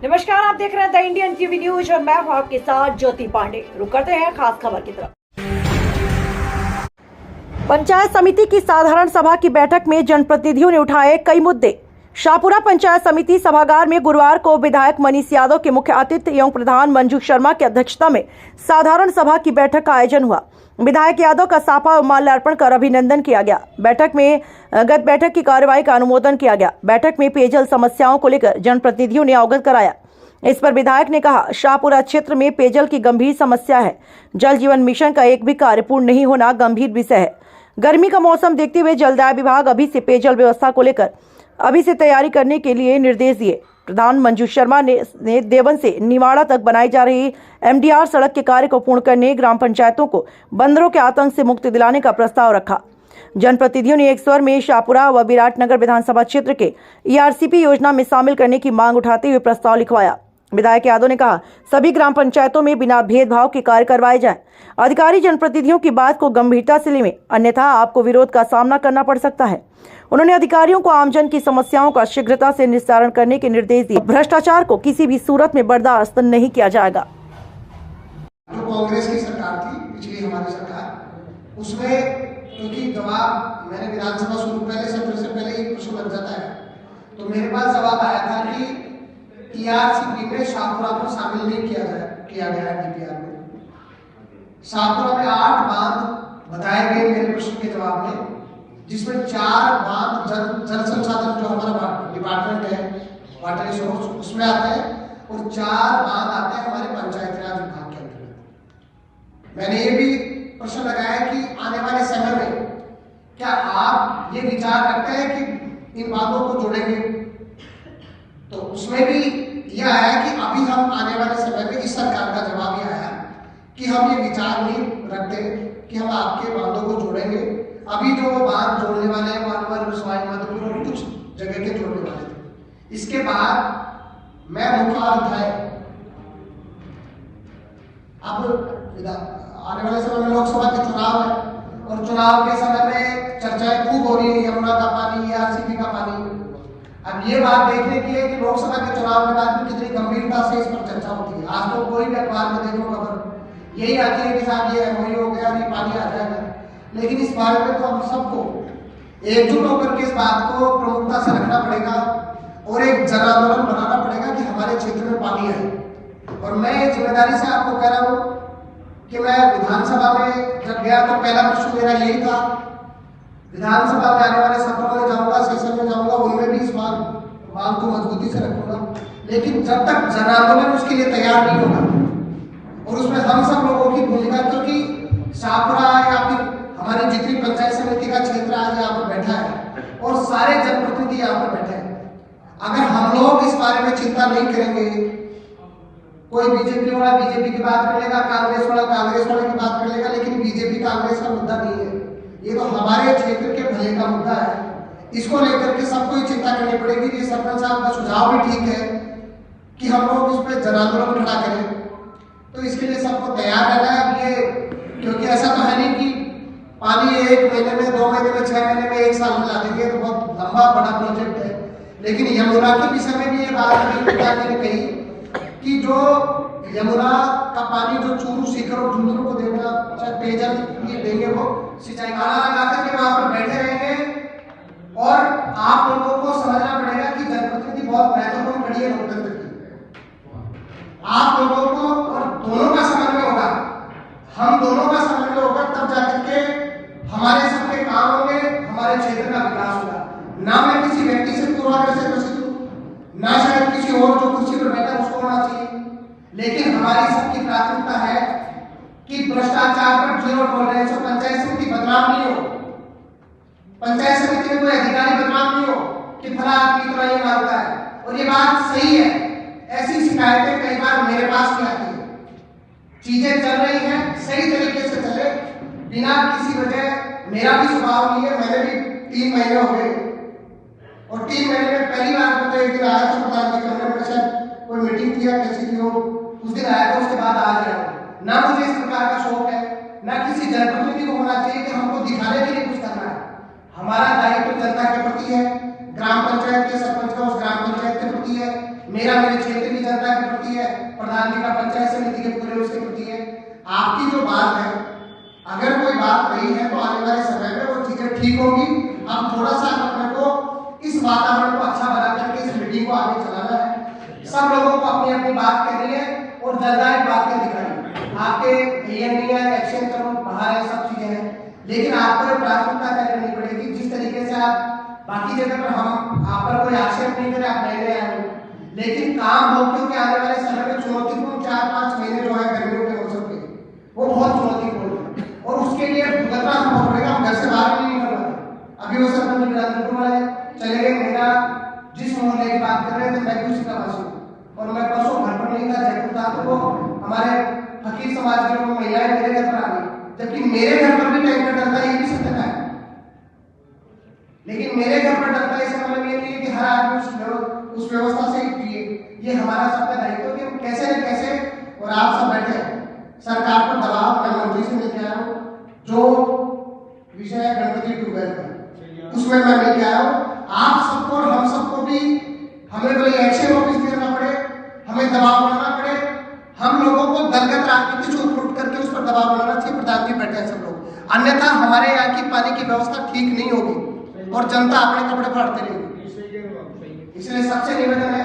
नमस्कार, आप देख रहे हैं द इंडियन टीवी न्यूज और मैं हूं आपके साथ ज्योति पांडे। रुक करते हैं खास खबर की तरफ। पंचायत समिति की साधारण सभा की बैठक में जनप्रतिनिधियों ने उठाए कई मुद्दे। शाहपुरा पंचायत समिति सभागार में गुरुवार को विधायक मनीष यादव के मुख्य अतिथि एवं प्रधान मंजू शर्मा की अध्यक्षता में साधारण सभा की बैठक का आयोजन हुआ। विधायक यादव का साफा और माल्यार्पण कर अभिनंदन किया गया। गत बैठक की कार्यवाही का अनुमोदन किया गया। बैठक में पेयजल समस्याओं को लेकर जनप्रतिनिधियों ने अवगत कराया। इस पर विधायक ने कहा, शाहपुरा क्षेत्र में पेयजल की गंभीर समस्या है। जल जीवन मिशन का एक भी कार्य पूर्ण नहीं होना गंभीर विषय है। गर्मी का मौसम देखते हुए जलदाय विभाग अभी से पेयजल व्यवस्था को लेकर अभी से तैयारी करने के लिए निर्देश दिए। प्रधान मंजू शर्मा ने देवन से निवाड़ा तक बनाई जा रही MDR सड़क के कार्य को पूर्ण करने, ग्राम पंचायतों को बंदरों के आतंक से मुक्ति दिलाने का प्रस्ताव रखा। जनप्रतिनिधियों ने एक स्वर में शाहपुरा व विराटनगर विधानसभा क्षेत्र के ERCP योजना में शामिल करने की मांग उठाते हुए प्रस्ताव लिखवाया। विधायक यादव ने कहा, सभी ग्राम पंचायतों में बिना भेदभाव के कार्य करवाए जाएं। अधिकारी जनप्रतिनिधियों की बात को गंभीरता से लें, अन्यथा आपको विरोध का सामना करना पड़ सकता है। उन्होंने अधिकारियों को आमजन की समस्याओं का शीघ्रता से निस्तारण करने के निर्देश दिए। भ्रष्टाचार को किसी भी सूरत में बर्दाश्त नहीं किया जाएगा। जो कांग्रेस की सरकार थी, पिछली हमारी सरकार, उसमें क्योंकि जवाब मैंने विधानसभा शुरू पहले सत्र से पहले ही प्रश्न लग जाता है, तो मेरे पास जवाब आया था कि ERCP में शाहपुरा को शामिल नहीं किया गया है। DPR में शाहपुरा में 8 बांध बताए गए मेरे प्रश्न के जवाब में, जिसमें 4 बांध जल संसाधन जो हमारा डिपार्टमेंट है वाटर रिसोर्स उसमें आते हैं और 4 बांध आते हैं हमारे पंचायत राज विभाग के अंतर्गत। मैंने ये भी प्रश्न लगाया कि आने वाले समय में क्या आप ये विचार करते हैं कि इन बांधों को जोड़ेंगे, तो उसमें भी यह आया कि अभी हम आने वाले समय में इस सरकार का जवाब यह आया कि हम ये विचार नहीं रखते कि हम आपके बांधों को जोड़ेंगे। अभी जो बांध जोड़ने वाले हैं मानवर, सवाई माधोपुर और कुछ जगह के जोड़ने वाले थे। इसके बाद मैं मुद्दा उठाए, अब आने वाले समय में लोकसभा के चुनाव है और चुनाव के समय में चर्चाएं खूब हो रही है, यमुना का पानी, ERCP का पानी। अब ये बात देखने की है कि लोकसभा के चुनाव के बाद कितनी गंभीरता से इस पर चर्चा होती है। आज तो कोई भी अखबार में देखो खबर यही आती है कि साहब ये MOU हो गया, ये पानी आ जाएगा। लेकिन इस बारे में तो हम सबको एकजुट होकर के इस बात को प्रमुखता से रखना पड़ेगा और एक जन आंदोलन बनाना पड़ेगा कि हमारे क्षेत्र में पानी है। और मैं जिम्मेदारी से आपको कह रहा हूँ कि मैं विधानसभा में जब गया तो पहला प्रश्न मेरा यही था, विधानसभा में आने वाले सत्रों में जाऊंगा, सेशन में जाऊंगा, उनमें भी इस मांग को मजबूती से रखूंगा। लेकिन जब तक जन आंदोलन उसके लिए तैयार नहीं होगा और उसमें हम सब लोगों की भूमिका, क्योंकि शाहपुरा या फिर हमारी जितनी पंचायत समिति का क्षेत्र आज यहाँ पर बैठा है और सारे जनप्रतिनिधि यहाँ पर बैठे हैं, अगर हम लोग इस बारे में चिंता नहीं करेंगे, कोई बीजेपी वाला बीजेपी की बात कर लेगा, कांग्रेस वाला कांग्रेस वाले की बात कर लेगा, लेकिन बीजेपी कांग्रेस का मुद्दा नहीं है। ये तो हमारे क्षेत्र के भले का मुद्दा है। इसको लेकर के सबको ही चिंता करनी पड़ेगी। ये सरपंच साहब का सुझाव भी ठीक है कि हम लोग इस पर जन आंदोलन खड़ा करें, तो इसके लिए सबको तैयार रहना है। अब ये क्योंकि ऐसा तो है नहीं कि पानी 1 महीने में, 2 महीने में, 6 महीने में, 1 साल में ला देंगे, तो बहुत लंबा बड़ा प्रोजेक्ट है। लेकिन यमुना के विषय में भी ये बात ने कही कि जो यमुना का पानी जो चूरू, सीकर और झुंझुनू को देना, चाहे पेयजल ये देंगे, वो सिंचाई लगा करके वहां पर बैठे रहेंगे। और आप लोगों को समझना पड़ेगा कि जनप्रतिनिधि बहुत महत्वपूर्ण कड़ी है लोकतंत्र की। आप लोगों को और दोनों का समन्वय होगा, हम दोनों का समन्वय होगा, तब जाकर के हमारे सबके काम होंगे, हमारे क्षेत्र का विकास होगा। ना मैं किसी व्यक्ति से पूर्वाग्रह से ग्रसित हूं, ना शायद किसी और जो कुर्सी पर बैठा उसको होना चाहिए, लेकिन हमारी सबकी प्राथमिकता है कि भ्रष्टाचार पर जीरो टॉलरेंस हो। पंचायत समिति बदनाम नहीं हो, पंचायत समिति में कोई अधिकारी बदनाम नहीं हो कि फला आदमी इतना ये मांगता है। और ये बात सही है, ऐसी शिकायतें कई बार मेरे पास भी आती है। चीजें चल रही हैं, सही तरीके से चले, बिना किसी वजह। मेरा भी स्वभाव नहीं है, मैंने भी 3 महीने हो गए और 3 महीने में पहली बार तो एक दिन आया था प्रधान जी कमरे में, शायद कोई मीटिंग किया कैसी थी, उस दिन आया था, उसके बाद आ गया। ना मुझे इस प्रकार का शौक है, ना किसी जनप्रतिनिधि को होना चाहिए कि हमको दिखाने के लिए कुछ करना है। हमारा दायित्व जनता के प्रति है, ग्राम पंचायत के सरपंच का उस ग्राम पंचायत के प्रति है, मेरा मेरे क्षेत्र की जनता के प्रति है, प्रधान जी का पंचायत समिति के पूरे उसके प्रति है। आपकी जो बात है, अगर कोई बात रही है तो आने वाले समय में वो चीजें ठीक होगी। अब थोड़ा सा अपने को इस वातावरण को अच्छा बना करके इस मीटिंग को आगे चलाना है। सब लोगों को अपनी अपनी बात कहनी है और जनदायक बात के दिखानी। आपके नहीं है, एक्शन करो, बाहर है, सब चीजें हैं, लेकिन आपको प्राथमिकता तय करनी पड़ेगी। जिस तरीके से आप बाकी जगह पर हम आप पर कोई आक्षेप नहीं करें, आप नए आए हो, लेकिन काम हो, क्योंकि आने वाले समय में चुनौतीपूर्ण 4-5 महीने जो है गर्मियों के मौसम के, वो बहुत चुनौतीपूर्ण है और उसके लिए भुगतना हमको पड़ेगा। हम घर से बाहर नहीं निकल पाते। अभी वो सरपंच बिरादरपुर वाले चले गए, मेरा जिस मोहल्ले की बात कर रहे थे मैं उसी का वासी हूँ और मैं परसों घर पर नहीं था, जयपुर था, तो वो हमारे फकीर समाज की वो महिलाएं मेरे घर पर आ गई, जबकि मेरे घर पर भी टैंकर डरता है, ये भी सत्य है। लेकिन मेरे घर पर डरता है, इसका मतलब ये नहीं है कि हर आदमी उस व्यवस्था से जिए। ये हमारा सबका दायित्व है कि हम कैसे न कैसे, और आप सब बैठे सरकार पर दबाव, मैं मंत्री से मिलकर आया हूँ, जो विषय है गणपति ट्यूबवेल का, उसमें मैं मिलकर आया हूँ। आप सबको और हम सबको भी, हमें कोई एक्शन ऑफिस देना पड़े, हमें दबाव बनाना पड़े, हम लोगों को दलगत राजनीति से उठ करके उस पर दबाव बनाना चाहिए। प्रधान जी बैठे हैं सब लोग, अन्यथा हमारे यहाँ की पानी की व्यवस्था ठीक नहीं होगी और जनता अपने कपड़े फाड़ते रहेगी। इसलिए सबसे निवेदन है